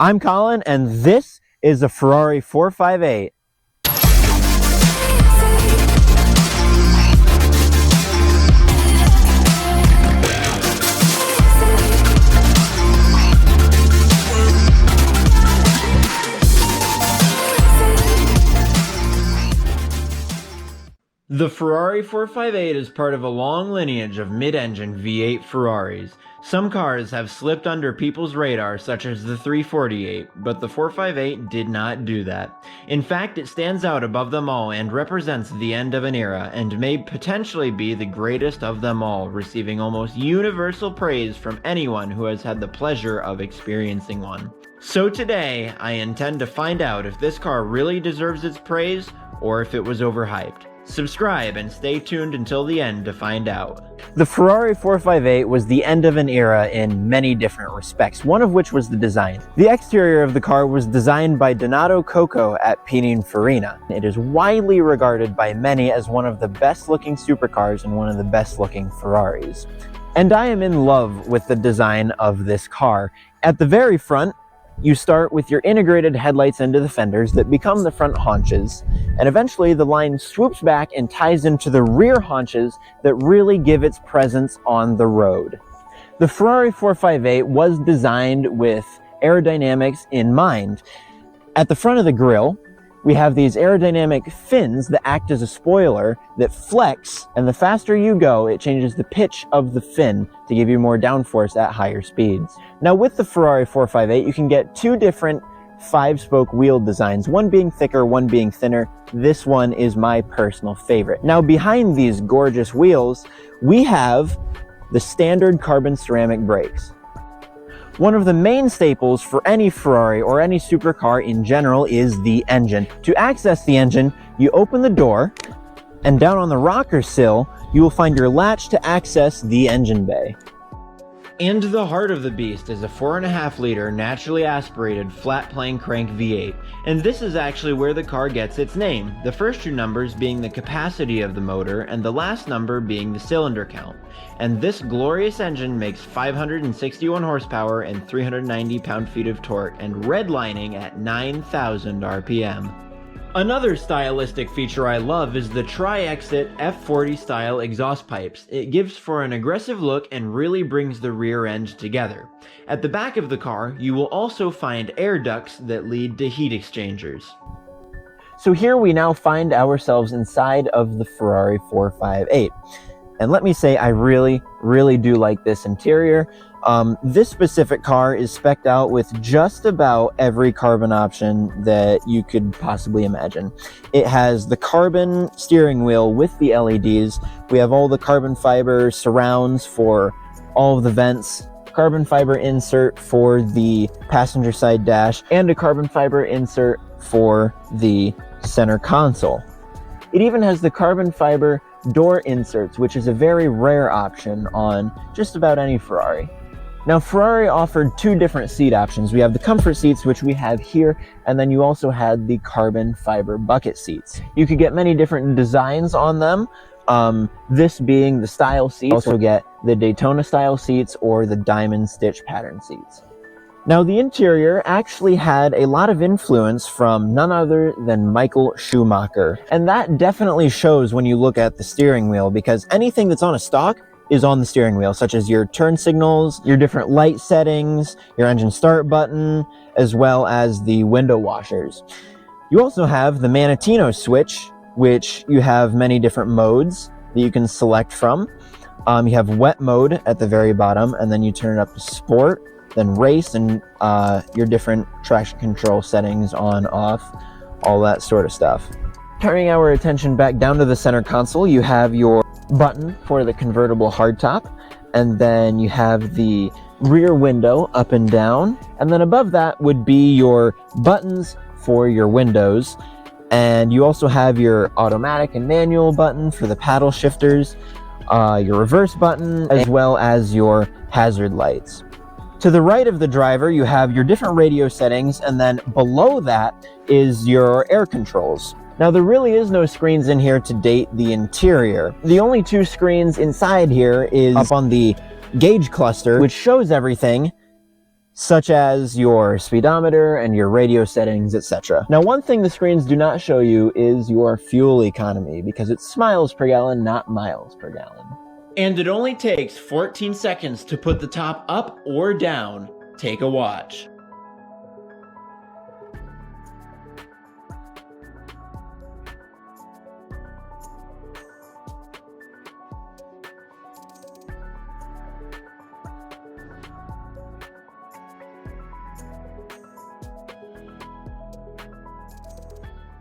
I'm Collin, and this is a Ferrari 458. The Ferrari 458 is part of a long lineage of mid-engine V8 Ferraris. Some cars have slipped under people's radar, such as the 348, but the 458 did not do that. In fact, it stands out above them all and represents the end of an era, and may potentially be the greatest of them all, receiving almost universal praise from anyone who has had the pleasure of experiencing one. So today, I intend to find out if this car really deserves its praise, or if it was overhyped. Subscribe and stay tuned until the end to find out. The Ferrari 458 was the end of an era in many different respects, one of which was the design. The exterior of the car was designed by Donato Coco at Pininfarina. It is widely regarded by many as one of the best looking supercars and one of the best looking Ferraris. And I am in love with the design of this car. At the very front, you start with your integrated headlights into the fenders that become the front haunches, and eventually the line swoops back and ties into the rear haunches that really give its presence on the road. The Ferrari 458 was designed with aerodynamics in mind. At the front of the grille, we have these aerodynamic fins that act as a spoiler that flex, and the faster you go, it changes the pitch of the fin to give you more downforce at higher speeds. Now with the Ferrari 458, you can get two different 5-spoke wheel designs, one being thicker, one being thinner. This one is my personal favorite. Now behind these gorgeous wheels, we have the standard carbon ceramic brakes. One of the main staples for any Ferrari or any supercar in general is the engine. To access the engine, you open the door, and down on the rocker sill, you will find your latch to access the engine bay. And the heart of the beast is a 4.5 liter naturally aspirated flat plane crank V8, and this is actually where the car gets its name, the first two numbers being the capacity of the motor and the last number being the cylinder count. And this glorious engine makes 561 horsepower and 390 pound-feet of torque, and redlining at 9,000 RPM. Another stylistic feature I love is the tri-exit F40 style exhaust pipes. It gives for an aggressive look and really brings the rear end together. At the back of the car, you will also find air ducts that lead to heat exchangers. So here we now find ourselves inside of the Ferrari 458. And let me say, I really do like this interior. This specific car is spec'd out with just about every carbon option that you could possibly imagine. It has the carbon steering wheel with the LEDs. We have all the carbon fiber surrounds for all of the vents, carbon fiber insert for the passenger side dash, and a carbon fiber insert for the center console. It even has the carbon fiber door inserts, which is a very rare option on just about any Ferrari. Now, Ferrari offered two different seat options. We have the comfort seats, which we have here, and then you also had the carbon fiber bucket seats. You could get many different designs on them, this being the style seats. You also get the Daytona style seats or the diamond stitch pattern seats. Now, the interior actually had a lot of influence from none other than Michael Schumacher, and that definitely shows when you look at the steering wheel, because anything that's on a stock is on the steering wheel, such as your turn signals, your different light settings, your engine start button, as well as the window washers. You also have the Manatino switch, which you have many different modes that you can select from. You have wet mode at the very bottom, and then you turn it up to sport, then race, and your different traction control settings on, off, all that sort of stuff. Turning our attention back down to the center console, you have your button for the convertible hardtop, and then you have the rear window up and down, and then above that would be your buttons for your windows, and you also have your automatic and manual button for the paddle shifters, your reverse button, as well as your hazard lights. To the right of the driver, you have your different radio settings, and then below that is your air controls. Now, there really is no screens in here to date the interior. The only two screens inside here is up on the gauge cluster, which shows everything such as your speedometer and your radio settings, etc. Now, one thing the screens do not show you is your fuel economy, because it's miles per gallon, not miles per gallon. And it only takes 14 seconds to put the top up or down. Take a watch.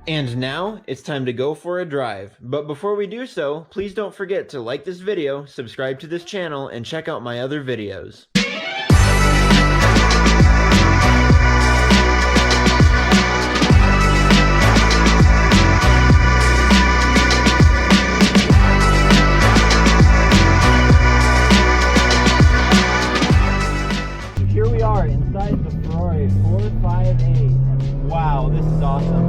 And now, it's time to go for a drive. But before we do so, please don't forget to like this video, subscribe to this channel, and check out my other videos. So here we are inside the Ferrari 458. Wow, this is awesome.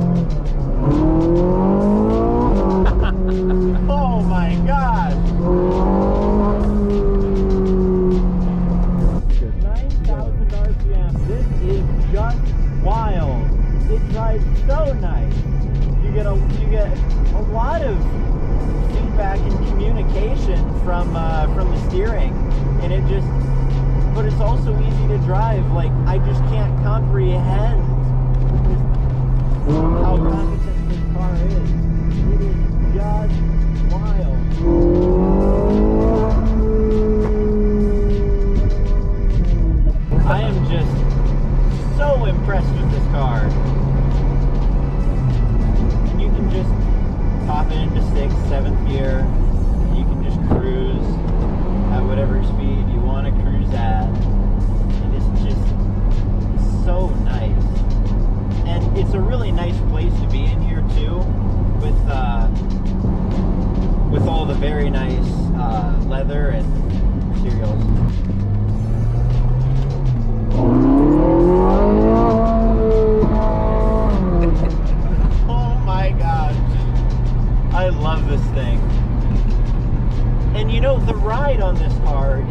Oh my gosh! 9,000 RPM. This is just wild. It drives so nice. You get a lot of feedback and communication from the steering, and but it's also easy to drive. Like, I just can't comprehend how competent this car is. It is just wild. I am just so impressed with this car. And you can just pop it into 6th, 7th gear, and you can just cruise at whatever speed you want to cruise at. And it's just so nice. And it's a really nice place to be in here too, with all the very nice leather and materials. Oh my gosh, I love this thing. And you know, the ride on this car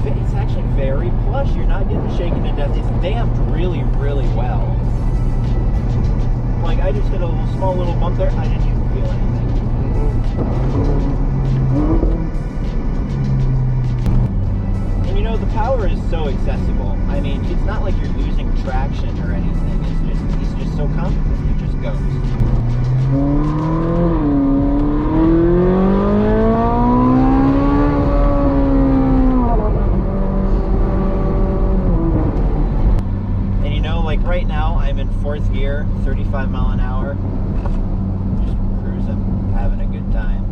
it's actually very plush. You're not getting shaken to death. It's damped really, really well. Like, I just hit a small little bump there, I didn't even feel anything. And you know, the power is so accessible. I mean, it's not like you're losing traction or anything. It's just so comfortable. It just goes. Right now, I'm in 4th gear, 35 mile an hour, just cruising, having a good time.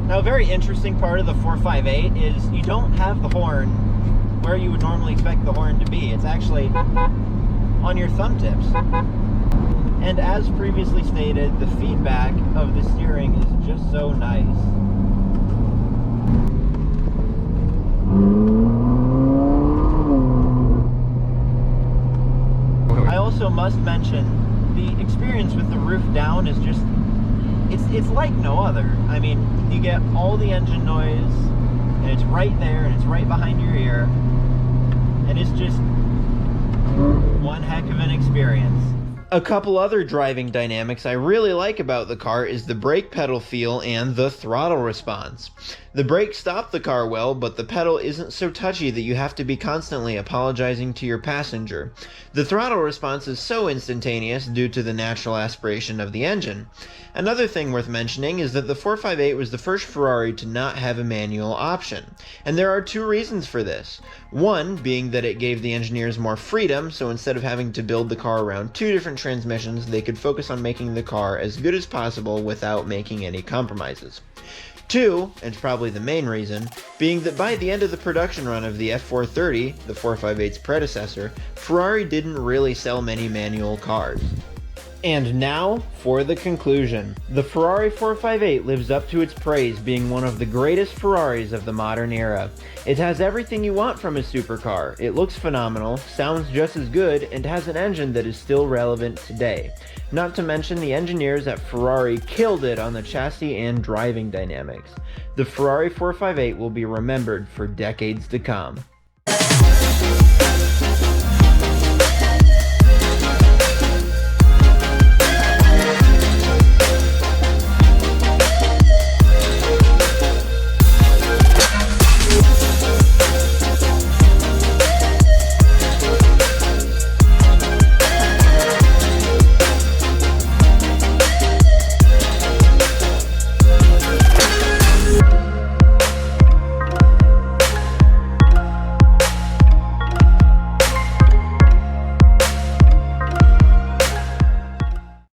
Now, a very interesting part of the 458 is you don't have the horn where you would normally expect the horn to be. It's actually on your thumb tips. And as previously stated, the feedback of the steering is just so nice. I also must mention the experience with the roof down is just, it's like no other. I mean, you get all the engine noise, and it's right there, and it's right behind your ear, and it's just one heck of an experience. A couple other driving dynamics I really like about the car is the brake pedal feel and the throttle response. The brakes stop the car well, but the pedal isn't so touchy that you have to be constantly apologizing to your passenger. The throttle response is so instantaneous due to the natural aspiration of the engine. Another thing worth mentioning is that the 458 was the first Ferrari to not have a manual option, and there are two reasons for this. One being that it gave the engineers more freedom, so instead of having to build the car around two different transmissions, they could focus on making the car as good as possible without making any compromises. Two, and probably the main reason, being that by the end of the production run of the F430, the 458's predecessor, Ferrari didn't really sell many manual cars. And now, for the conclusion. The Ferrari 458 lives up to its praise, being one of the greatest Ferraris of the modern era. It has everything you want from a supercar. It looks phenomenal, sounds just as good, and has an engine that is still relevant today. Not to mention the engineers at Ferrari killed it on the chassis and driving dynamics. The Ferrari 458 will be remembered for decades to come.